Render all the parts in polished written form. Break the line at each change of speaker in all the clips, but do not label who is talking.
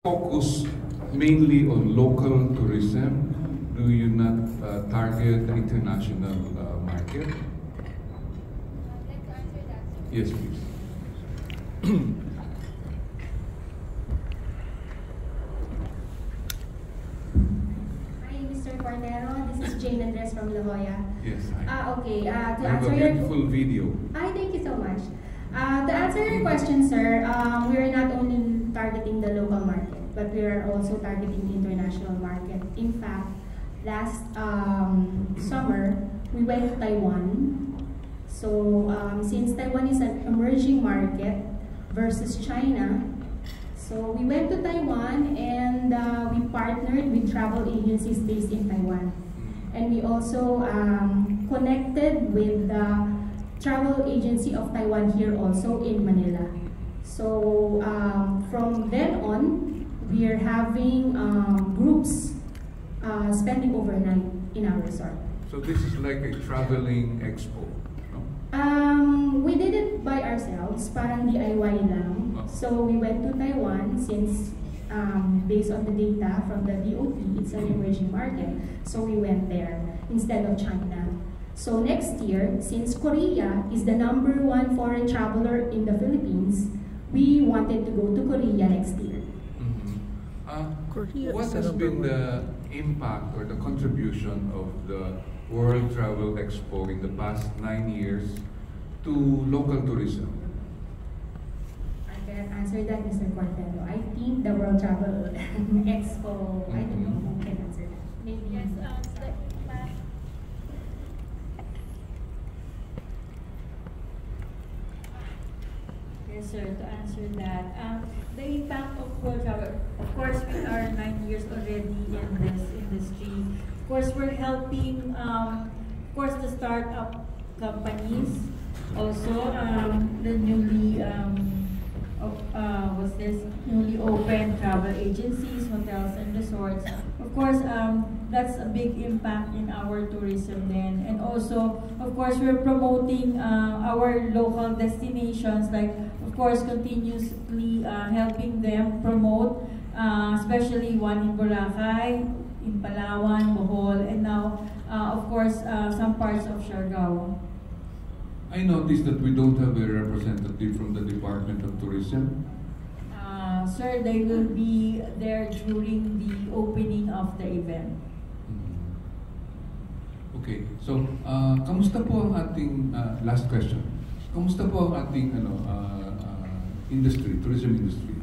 focus mainly on local tourism? Do you not target the international market? Yes, please.
Hi, Mr. Cordero. This is Jane Andres from La Jolla.
Yes, hi.
Okay. To
I have
answer
a beautiful video.
Hi, thank you so much. To answer your question, sir, we are not only targeting the local market, but we are also targeting the international market. In fact, last summer, we went to Taiwan. So, since Taiwan is an emerging market versus China, so we went to Taiwan and we partnered with travel agencies based in Taiwan. And we also connected with the travel agency of Taiwan here also in Manila. So from then on, we are having groups spending overnight in our resort.
So this is like a traveling expo, no?
We did it by ourselves, parang DIY lang. So we went to Taiwan since based on the data from the DOT, it's an emerging market. So we went there instead of China. So next year, since Korea is the #1 foreign traveler in the Philippines, we wanted to go to Korea next year.
What has been the impact or the contribution of the World Travel Expo in the past 9 years to local tourism?
I can answer that, Mr. Cordero. I think the World Travel Expo, I don't know who can answer that. Maybe.
Yes, Yes, sir, to answer that. The impact of World Travel, of course, we are 9 years already in this industry. Of course, we're helping, of course, the startup companies, also the newly opened travel agencies, hotels, and resorts. Of course, that's a big impact in our tourism then. And also, of course, we're promoting our local destinations, like, of course, continuously helping them promote, especially one in Boracay, in Palawan, Bohol, and now, of course, some parts of Siargao.
I noticed that we don't have a representative from the Department of Tourism.
Sir, they will be there during the opening of the event.
Okay, so kamusta po ang ating last question? Kamusta po ang ating industry, tourism industry?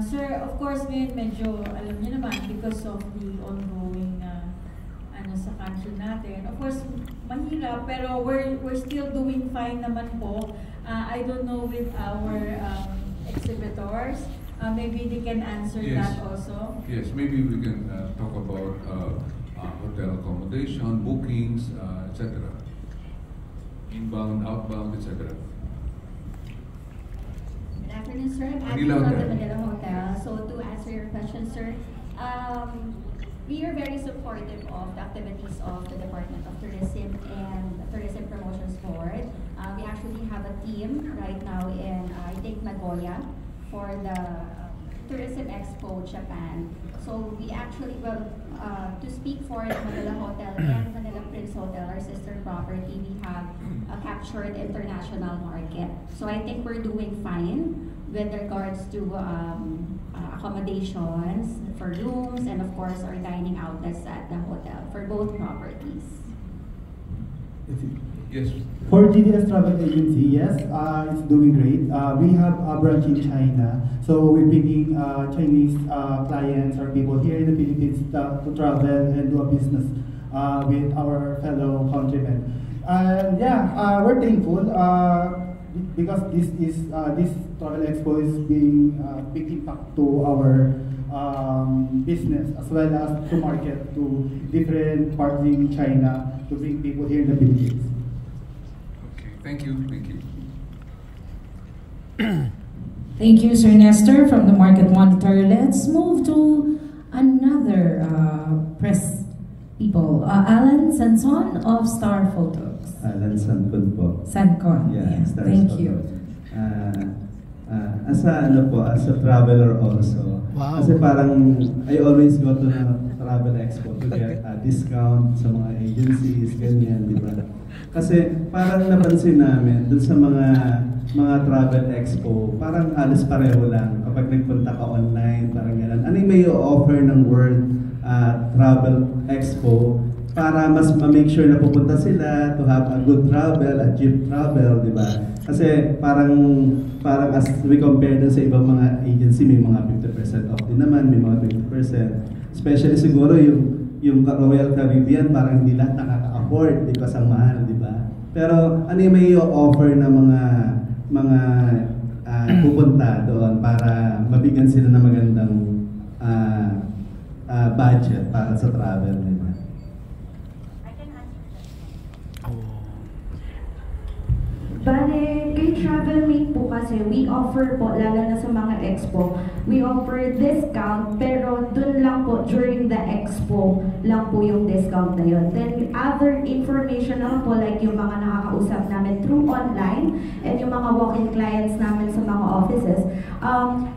Sir, of course, ngayon medyo alam niyo naman because of the ongoing sa country natin. Of course, mahirap, pero we're still doing fine naman po. I don't know with our exhibitors. Maybe they can answer that also.
Yes, maybe we can talk about hotel accommodation, bookings, etc. Inbound, outbound, etc.
Good afternoon, sir. I'm Abby from the Manila Hotel. So to answer your question, sir, we are very supportive of the activities of the Department of Tourism and Tourism Promotions Board. We actually have a team right now in, I think, Nagoya for the Tourism Expo Japan. So we actually, to speak for the Manila Hotel and Manila Prince Hotel, our sister property, we have captured international market. So I think we're doing fine with regards to accommodations for rooms and of course our dining outlets at the hotel for both properties.
Yes.
For GDS Travel Agency, yes, it's doing great. We have a branch in China, so we're bringing Chinese clients or people here in the Philippines to travel and do a business with our fellow countrymen. And yeah, we're thankful because this travel expo is being big impact to our business as well as to market to different parts in China to bring people here in the Philippines.
Okay, thank you, thank you.
Thank you, Sir Nestor from the Market Monitor. Let's move to another press people. Alan Sanson of Star Photos.
Alan Sancon po.
Sancon,
Yeah,
yeah.
Star
Thank
Photos.
you.
As a traveler also.
Wow.
Kasi parang I always go to the travel expo to get a discount sa mga agencies, ganyan, di ba? Kasi parang napansin namin dun sa mga travel expo, parang halos pareho lang. Kapag nagpunta ka online, parang gano'n. Ano yung may offer ng World Travel Expo para mas ma-make sure na pupunta sila to have a good travel, a cheap travel, di ba? Kasi parang as we compare dun sa ibang mga agency, may mga 50% off din naman, may mga 20%. Especially siguro yung Royal Caribbean, parang hindi lahat nakaka-afford because ang mahal, di ba? Pero ano yung may offer na mga pupunta doon para mabigyan sila ng magandang budget para sa travel nila?
Bale, kay TravelMate po kasi, we offer po, lalo na sa mga expo, we offer discount, pero dun lang po, during the expo lang po yung discount na yun. Then, other information naman po, like yung mga nakakausap namin through online, and yung mga walk-in clients namin sa mga offices,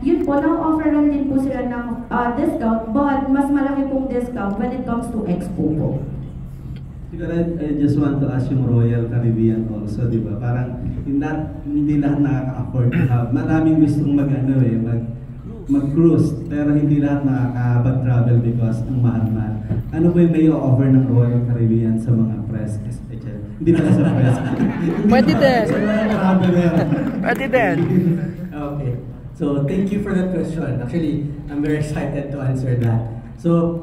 yun po, na-offeran din po sila ng discount, but mas malaki pong discount when it comes to expo po.
Siguro, I just want to ask yung Royal Caribbean also, di ba? Parang hindi lahat nakaka-afford to have. Maraming gustong mag-cruise, pero hindi lahat nakaka-travel because ang mahal-mahal. Ano po yung may offer ng Royal Caribbean sa mga press? Hindi pala sa press.
Pwede din. Pwede din.
Okay. So, thank you for that question. Actually, I'm very excited to answer that. So,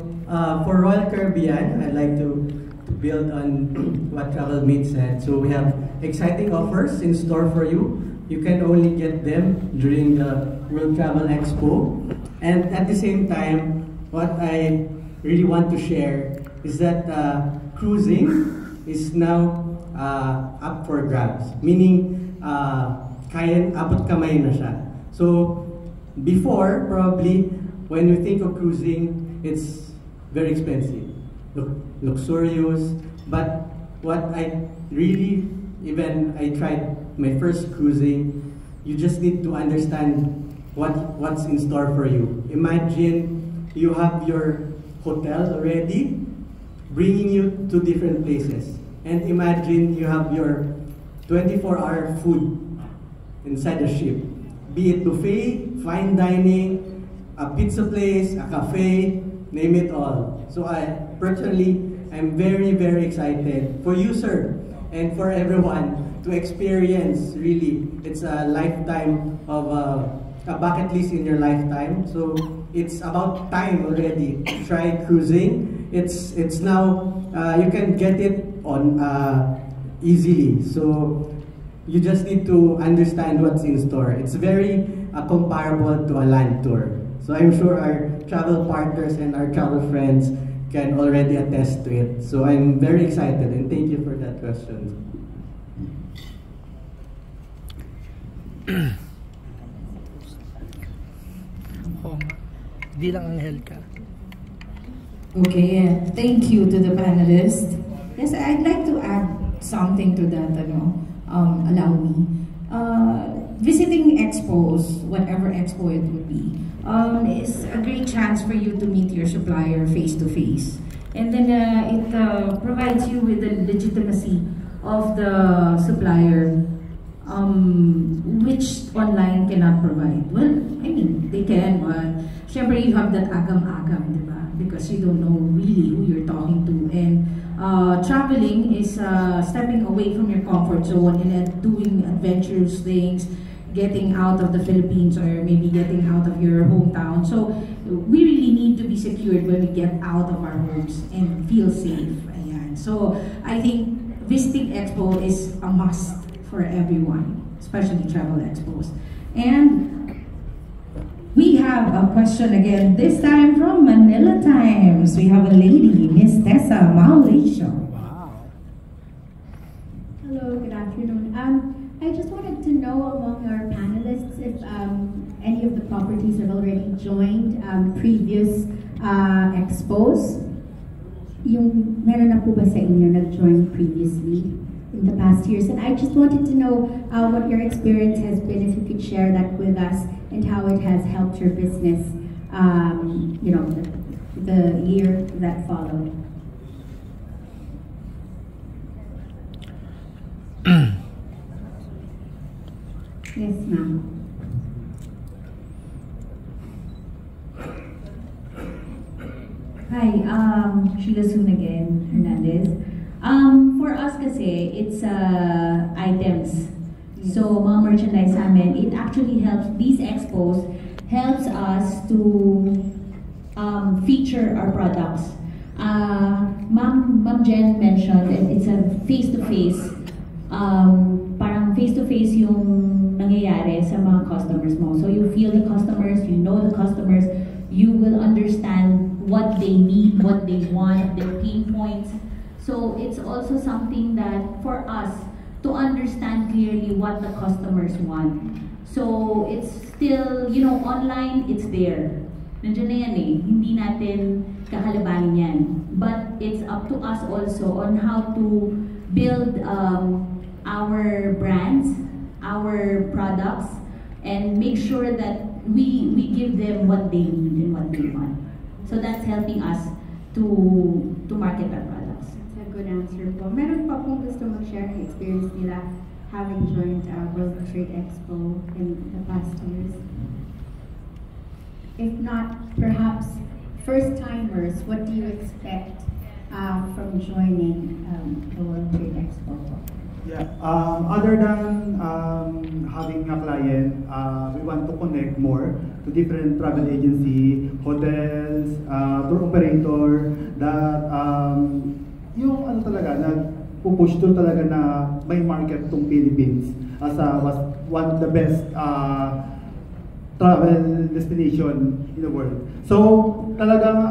for Royal Caribbean, I'd like to build on what TravelMate said. So we have exciting offers in store for you. You can only get them during the World Travel Expo. And at the same time, what I really want to share is that cruising is now up for grabs. Meaning, abot kamay na siya. So before, probably, when you think of cruising, it's very expensive. Luxurious, but what I really, even I tried my first cruising, you just need to understand what's in store for you. Imagine you have your hotel already, bringing you to different places. And imagine you have your 24-hour food inside the ship. Be it buffet, fine dining, a pizza place, a cafe, name it all. So I'm very, very excited for you, sir, and for everyone to experience, really. It's a lifetime of a bucket list in your lifetime. So it's about time already. Try cruising. It's now, you can get it on easily. So you just need to understand what's in store. It's very comparable to a land tour. So I'm sure our travel partners and our travel friends can already attest to it. So I'm very excited and thank you for that question.
Di lang Angel ka.
Okay, thank you to the panelists. Yes, I'd like to add something to that, allow me. Visiting expos, whatever expo it would be, is a great chance for you to meet your supplier face to face. And then it provides you with the legitimacy of the supplier, which online cannot provide. Well, I mean, they can, but syempre you have that agam-agam, diba? Because you don't know really who you're talking to. And traveling is stepping away from your comfort zone and doing adventurous things, getting out of the Philippines or maybe getting out of your hometown. So we really need to be secured when we get out of our homes and feel safe. Ayan. So I think visiting expo is a must for everyone, especially travel expos. And we have a question again, this time from Manila Times. We have a lady, Miss Tessa Mauricio.
Wow.
Hello, good afternoon. I just wanted to know among our panelists if any of the properties have already joined previous expos. Yung meron na po ba sa inyo nag-join previously? in the past years. And I just wanted to know what your experience has been, if you could share that with us, and how it has helped your business, you know, the year that followed. Yes, ma'am.
Hi, Sheila Soon again, Hernandez. For us kasi, it's items. Yes. So, mga merchandise namin, it actually helps, these expos helps us to feature our products. Ma'am Jen mentioned that it's a face-to-face, parang face-to-face yung nangyayari sa mga customers mo. So you feel the customers, you know the customers, you will understand what they need, what they want, their pain points. So it's also something that for us to understand clearly what the customers want. So it's still, you know, online, it's there. Nandiyan na yan eh, hindi natin kakalabanin yan. But it's up to us also on how to build our brands, our products, and make sure that we give them what they need and what they want. So that's helping us to market our products.
That's a good answer po. Meron pa pong gusto mag-share ng experience nila having joined World Trade Expo in the past years? If not, perhaps first-timers, what do you expect from joining the World Trade Expo?
Yeah, other than having a client, we want to connect more to different travel agency, hotels, tour operator, that yung ano talaga, nag-push to talaga na may market tong Philippines as was one of the best travel destination in the world. So talagang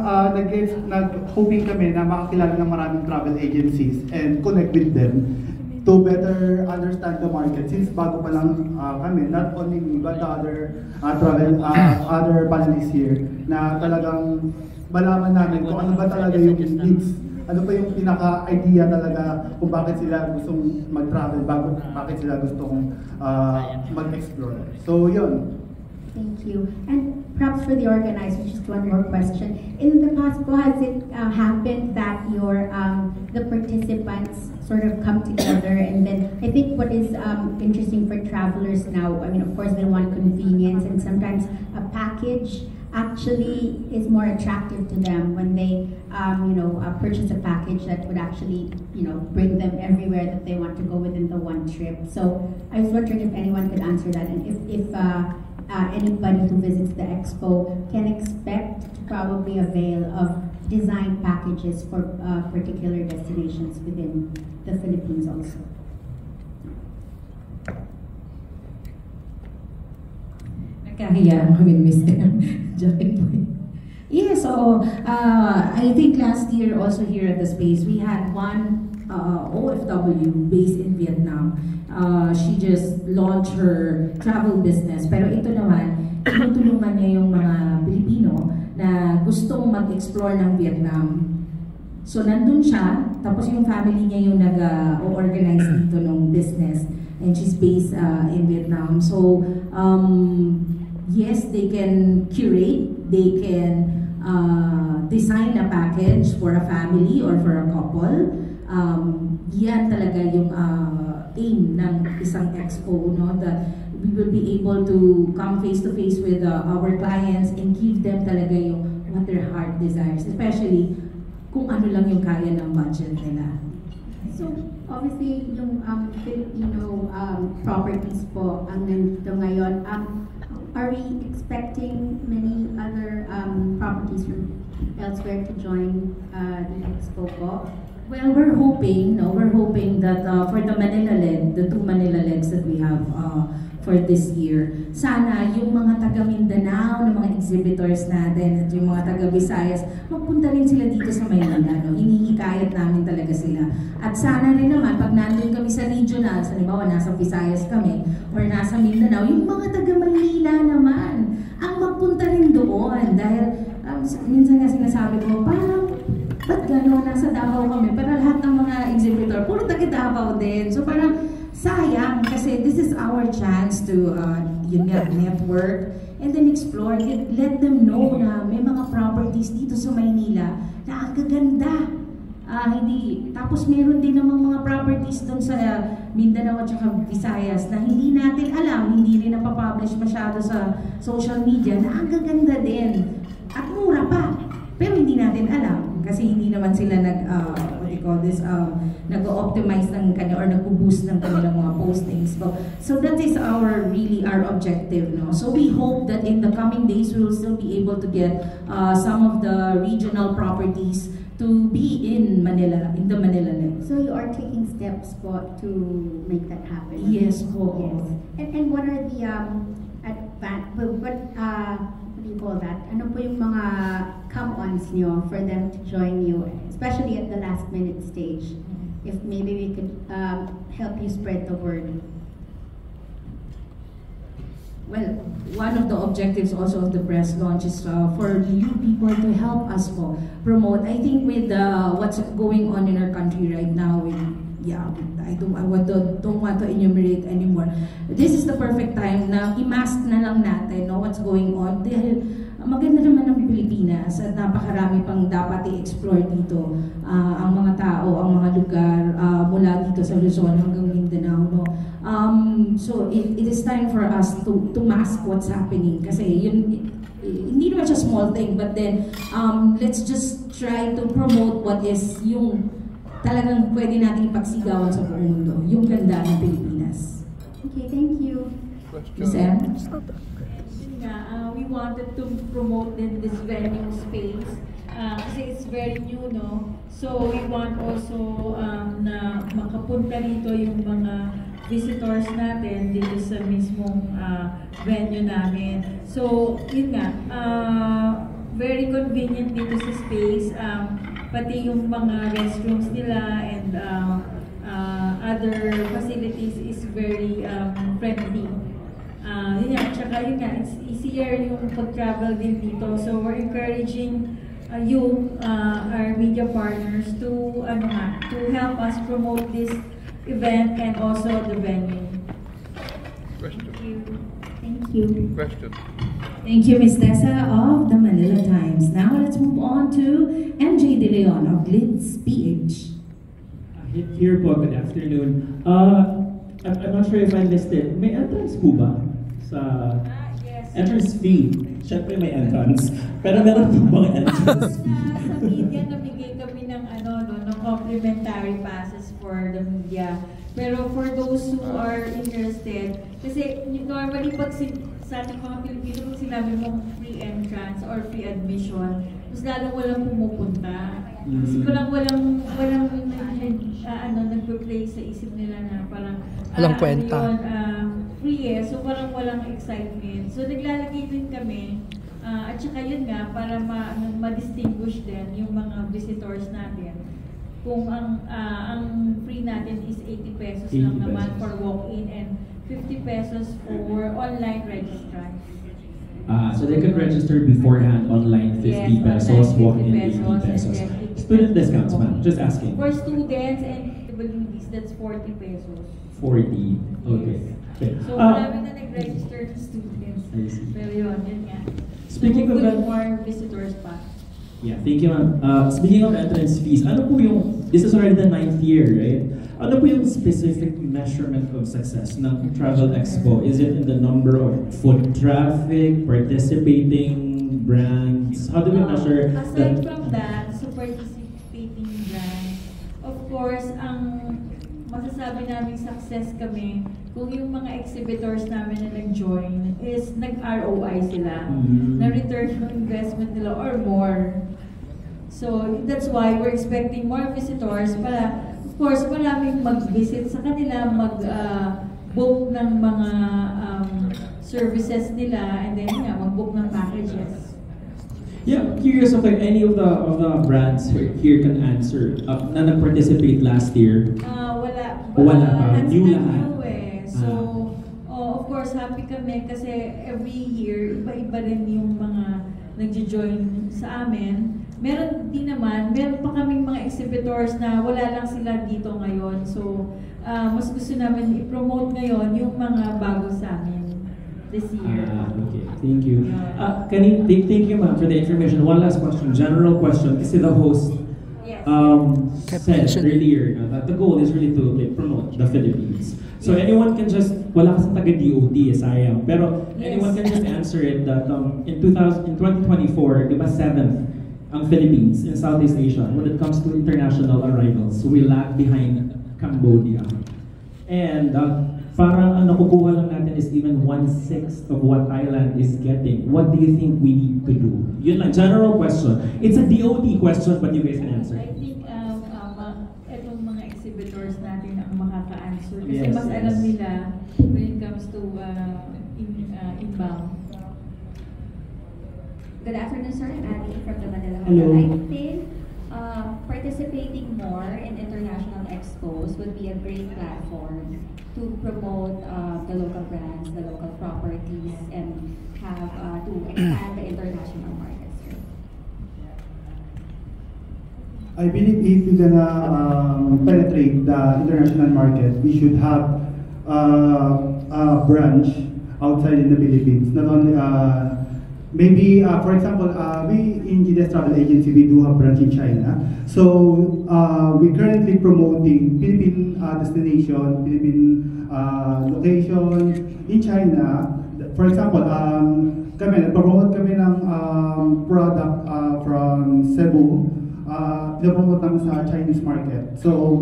nag-hoping kami na makakilala ng maraming travel agencies and connect with them to better understand the market, since bago pa lang kami, not only me but the other other panelists here, na talagang malaman namin kung ano ba talaga yung needs, ano pa yung pinaka-idea talaga kung bakit sila gustong mag-travel, bakit sila gustong mag-explore. So yun.
Thank you. And perhaps for the organizers, just one more question. In the past, has it happened that your the participants sort of come together, and then I think what is interesting for travelers now, I mean, of course they want convenience, and sometimes a package actually is more attractive to them when they purchase a package that would actually bring them everywhere that they want to go within the one trip. So I was wondering if anyone could answer that, and if anybody who visits the expo can expect to probably avail of design packages for particular destinations within the Philippines also.
Nagkahiyaan kami, Mr. Yeah, so I think last year also here at the space we had one OFW based in Vietnam. She just launched her travel business, pero ito naman, tinutulungan niya yung mga Pilipino na gustong mag-explore ng Vietnam. So nandun siya, tapos yung family niya yung nag-organize dito ng business, and she's based in Vietnam. So yes, they can curate, they can design a package for a family or for a couple. Yan talaga yung aim ng isang expo, no? That we will be able to come face to face with our clients and give them talaga yung what their heart desires, especially kung ano lang yung kaya ng budget nila.
So obviously yung Filipino properties po ang nandito ngayon. Are we expecting many other properties from elsewhere to join the expo po?
Well, we're hoping that for the Manila leg, the 2 Manila legs that we have for this year, sana yung mga taga Mindanao na mga exhibitors natin at yung mga taga Visayas, magpunta rin sila dito sa Maynila, no? Hinihikayat namin talaga sila. At sana rin naman, pag nandun kami sa regional, halimbawa nasa Visayas kami, or nasa Mindanao, yung mga taga Manila naman, ang magpunta rin doon. Dahil minsan nga sinasabi ko, parang ba't gano'n, nasa Davao kami, pero lahat ng mga exhibitor, puro taga Davao din. So parang sayang, kasi this is our chance to, yun nga, network, and then explore, let them know na may mga properties dito sa Maynila na ang gaganda. Tapos meron din namang mga properties doon sa Mindanao at saka Visayas na hindi natin alam, hindi rin napapublish masyado sa social media na ang gaganda din. At mura pa. Pero hindi natin alam kasi hindi naman sila nag-optimize ng kanya or nag-boost ng kanilang mga postings. So that is our objective, no? So we hope that in the coming days we will still be able to get some of the regional properties to be in Manila, in the Manila lens.
So you are taking steps po to make that happen?
Yes po.
Yes. And what are the what do you call that? Ano po yung mga come-ons nyo for them to join you, especially at the last minute stage? If maybe we could help you spread the word.
Well, one of the objectives also of the press launch is for you people to help us promote. I think with what's going on in our country right now, I don't want to enumerate anymore. This is the perfect time na i-mask na lang natin what's going on. Dahil maganda naman ang Pilipinas at napakarami pang dapat i-explore dito. Ang mga tao, ang mga lugar mula dito sa Luzon hanggang Mindanao. No? So it is time for us to mask what's happening. Kasi yun, hindi naman siya small thing, but then let's just try to promote what is yung talagang pwede nating pagsigawan sa buong mundo. Yung ganda ng Pilipinas.
Okay, thank you.
Ms. M?
We wanted to promote this venue space kasi it's very new, no? So we want also na makapunta rito yung mga visitors natin dito sa mismong venue namin. So yun nga, very convenient dito sa space. Pati yung mga restrooms nila and other facilities is very friendly. Tsaka yun nga, it's easier yung pag-travel din dito. So we're encouraging you, our media partners, to help us promote this event and also the venue.
Question.
Thank you.
Question.
Thank you, Ms. Tessa of the Manila Times. Now let's move on to MJ De Leon of Glitz PH.
Here po, good afternoon. I'm not sure if I missed it. May entrance po ba?
Yes.
Entrance fee. Siyempre may entrance. Pero meron po bang entrance fee?
Sa media, namigay kami ng complimentary passes for the media. Pero for those who are interested, kasi normally pag sa ating mga Pilipino, pag sinabi mong free entrance or free admission, mas lalong walang pumupunta. Kasi walang nagpe-play sa isip nila na parang
walang kwenta.
Free so parang walang excitement. So naglalagay din kami at saka yun nga para ma-distinguish din yung mga visitors natin. Kung ang free natin is 80 pesos lang naman for walk-in and 50 pesos for online registrant.
So they can register beforehand online 50 pesos, walk-in 80 pesos. Student discounts, ma'am. Just asking.
For students and PWDs, that's 40 pesos.
40. Okay.
So marami na nag-register na students. Pero yun nga.
Speaking of that,
more visitors pa.
Yeah, thank you, ma'am. Speaking of entrance fees, ano po yung, this is already the 9th year, right? Ano po yung specific measurement of success ng Travel Expo? Is it in the number of foot traffic, participating brands? How do we measure
aside from that, so participating brands, of course, ang masasabi namin success kami kung yung mga exhibitors namin na nag-join is nag-ROI sila, na return on investment nila or more. So that's why we're expecting more visitors para, of course, maraming mag-visit sa kanila, mag-book ng mga services nila, and then mag-book ng packages.
Yeah, I'm curious if like any of the brands here can answer na nag-participate last year. Wala pa. New lahat.
So, of course, happy kami kasi every year, iba-iba rin yung mga nag-join sa amin. meron pa kaming mga exhibitors na wala lang sila dito ngayon. So, mas gusto namin i-promote ngayon yung mga bago sa amin this year.
Okay, thank you. Thank you, ma'am, for the information. One last question, general question, kasi the host said earlier that the goal is really to promote the Philippines. So anyone can just, wala kasi taga-DOT, sayang. Pero anyone can just answer it that in 2024, di ba 7th ang Philippines in Southeast Asia when it comes to international arrivals. So we lag behind Cambodia. And parang ang nakukuha lang natin is even 1/6 of what Thailand is getting. What do you think we need to do? Yun lang, general question. It's a DOT question, but you guys can answer.
I think itong mga exhibitors natin ang makaka-answer. Kasi mas alam nila when it comes to inbound.
Good afternoon, sir. I'm Annie from the Manila Hotel. I think participating more in international expos would be a great platform to promote the local brands, the local properties, and have to expand the international markets.
I believe if we're gonna penetrate the international market, we should have a branch outside in the Philippines. Not only maybe, for example, we in GDS Travel Agency, we do have branch in China. So we're currently promoting Philippine destination, Philippine location in China. For example, promote kami ng product from Cebu. Promote namin sa Chinese market. So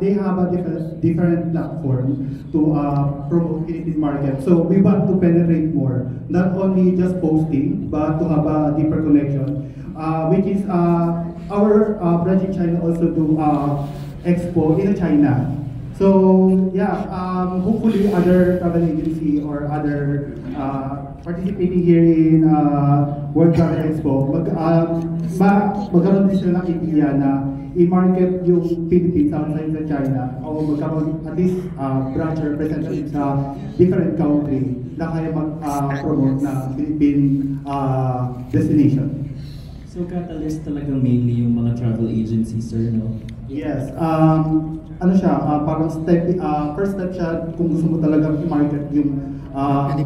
they have a different platform to promote Philippine market. So we want to penetrate more, not only just posting, but to have a deeper connection, which is our branch in China also do expo in China. So yeah, hopefully other travel agency or other participating here in World Travel Expo, magkaroon din sila ng idea na i-market yung Philippines outside sa China o magkaroon at least branch or representative sa different country na kaya mag-promote na Philippine destination.
So catalyst talaga mainly yung mga travel agencies, sir, no?
Yes. Ano siya, parang first step siya kung gusto mo talaga i-market yung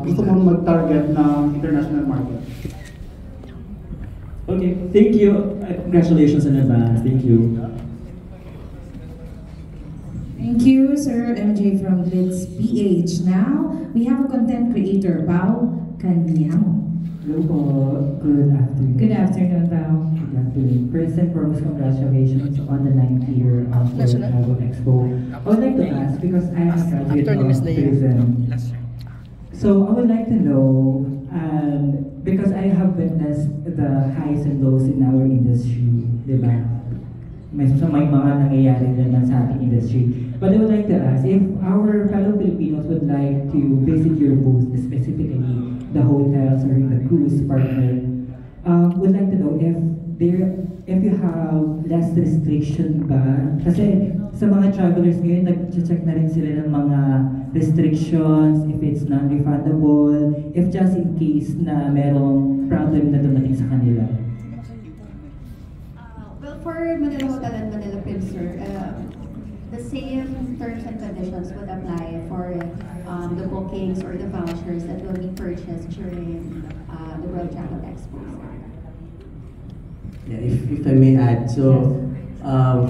gusto mo mag-target ng international market.
Okay, thank you. Congratulations in advance. Thank you.
Thank you, Sir MJ from Blitz PH. Now, we have a content creator, Bao Kanyamo.
Hello po. Good afternoon.
Good afternoon, Bao.
Good afternoon. First and foremost, congratulations on the 9th year of World Travel Expo. I would like to ask, because I am a graduate of tourism, so I would like to know, because I have witnessed the highs and lows in our industry, di ba? May mga nangyayari na sa ating industry. But I would like to ask, if our fellow Filipinos would like to visit your booth, specifically the hotels or the cruise partner, would like to know if you have less restriction ba? Kasi sa mga travelers ngayon, nag-check na rin sila ng mga restrictions, if it's non-refundable, if just in case na merong problem na dumating sa kanila.
Well, for Manila Hotel and Manila Pincer, the same terms and conditions would apply for the bookings or the vouchers that will be purchased during the World Travel Expo.
Yeah, if I may add, so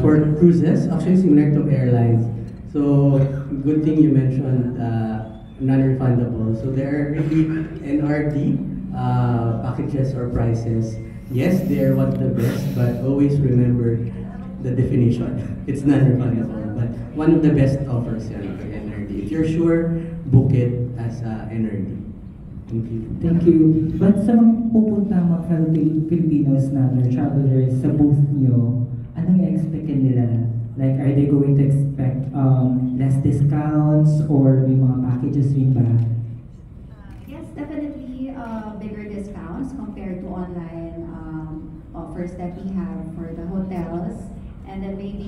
for cruises, actually similar to airlines. So good thing you mentioned non-refundable. So there are really NRD packages or prices. Yes, they are one of the best, but always remember the definition. It's non-refundable, but one of the best offers yan for NRD. If you're sure, book it as NRD. Thank you.
Thank you. But sa mga pupunta mga fellow Filipinos na travelers sa booth nyo, anong i-expect nila? Like, are they going to expect less discounts or may mga packages rin ba?
Yes, definitely bigger discounts compared to online offers that we have for the hotels, and then maybe